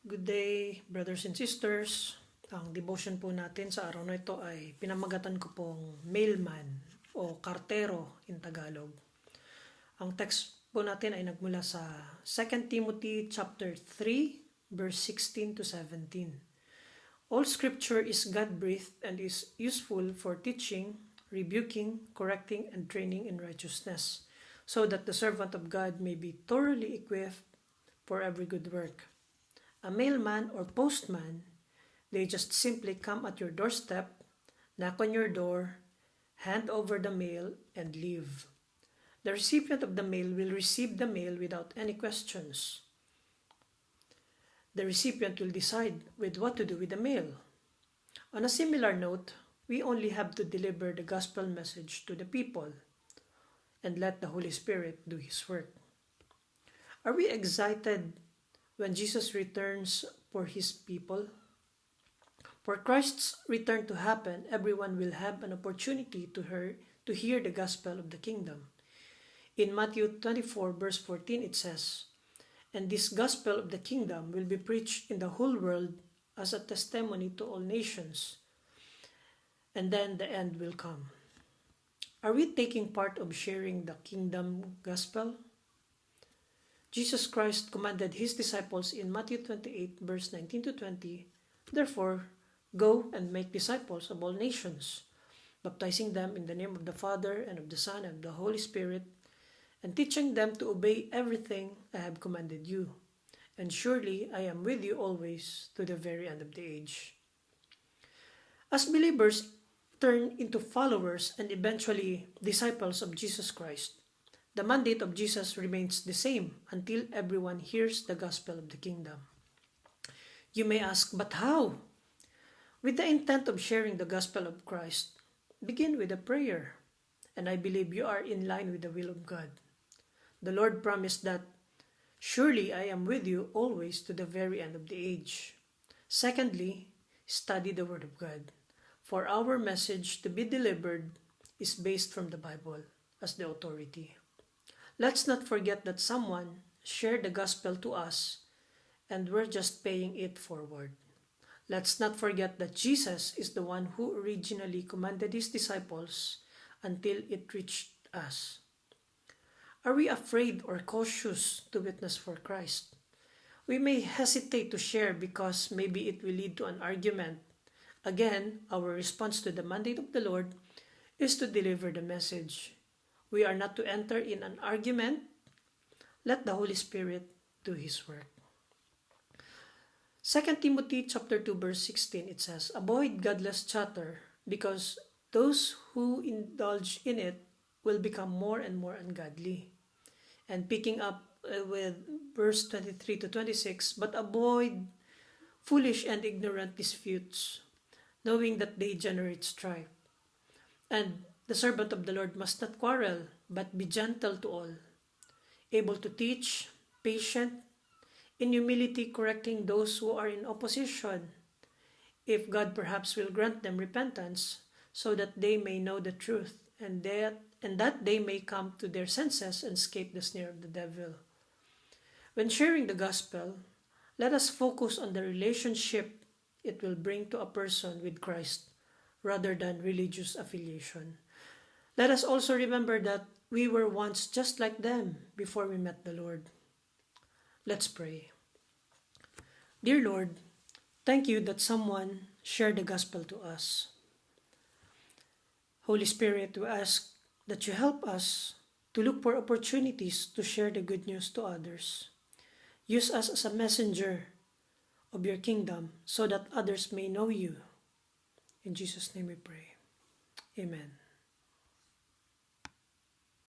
Good day, brothers and sisters. Ang devotion po natin sa araw na ito ay pinamagatan ko pong mailman o kartero in Tagalog. Ang text po natin ay nagmula sa 2 Timothy chapter 3, verse 16 to 17. All scripture is God-breathed and is useful for teaching, rebuking, correcting, and training in righteousness, so that the servant of God may be thoroughly equipped for every good work. A mailman or postman, they just simply come at your doorstep, knock on your door, hand over the mail, and leave. The recipient of the mail will receive the mail without any questions. The recipient will decide with what to do with the mail. On a similar note, we only have to deliver the gospel message to the people and let the Holy Spirit do His work. Are we excited when Jesus returns for His people? For Christ's return to happen, everyone will have an opportunity to hear the gospel of the kingdom. In Matthew 24, verse 14, it says, "And this gospel of the kingdom will be preached in the whole world as a testimony to all nations, and then the end will come." Are we taking part of sharing the kingdom gospel? Jesus Christ commanded His disciples in Matthew 28, verse 19 to 20, "Therefore, go and make disciples of all nations, baptizing them in the name of the Father and of the Son and of the Holy Spirit, and teaching them to obey everything I have commanded you. And surely I am with you always to the very end of the age." As believers turn into followers and eventually disciples of Jesus Christ, the mandate of Jesus remains the same until everyone hears the gospel of the kingdom. You may ask, but how? With the intent of sharing the gospel of Christ, begin with a prayer, and I believe you are in line with the will of God. The Lord promised that, "Surely I am with you always to the very end of the age." Secondly, study the Word of God, for our message to be delivered is based from the Bible as the authority. Let's not forget that someone shared the gospel to us and we're just paying it forward. Let's not forget that Jesus is the one who originally commanded His disciples until it reached us. Are we afraid or cautious to witness for Christ? We may hesitate to share because maybe it will lead to an argument. Again, our response to the mandate of the Lord is to deliver the message. We are not to enter in an argument. Let the Holy Spirit do His work. 2 Timothy chapter 2, verse 16, it says, "Avoid godless chatter, because those who indulge in it will become more and more ungodly." And picking up with verse 23 to 26, "But avoid foolish and ignorant disputes, knowing that they generate strife. And the servant of the Lord must not quarrel, but be gentle to all, able to teach, patient, in humility correcting those who are in opposition, if God perhaps will grant them repentance, so that they may know the truth, and that they may come to their senses and escape the snare of the devil." When sharing the gospel, let us focus on the relationship it will bring to a person with Christ, rather than religious affiliation. Let us also remember that we were once just like them before we met the Lord. Let's pray. Dear Lord, thank you that someone shared the gospel to us. Holy Spirit, we ask that you help us to look for opportunities to share the good news to others. Use us as a messenger of your kingdom so that others may know you. In Jesus' name we pray. Amen.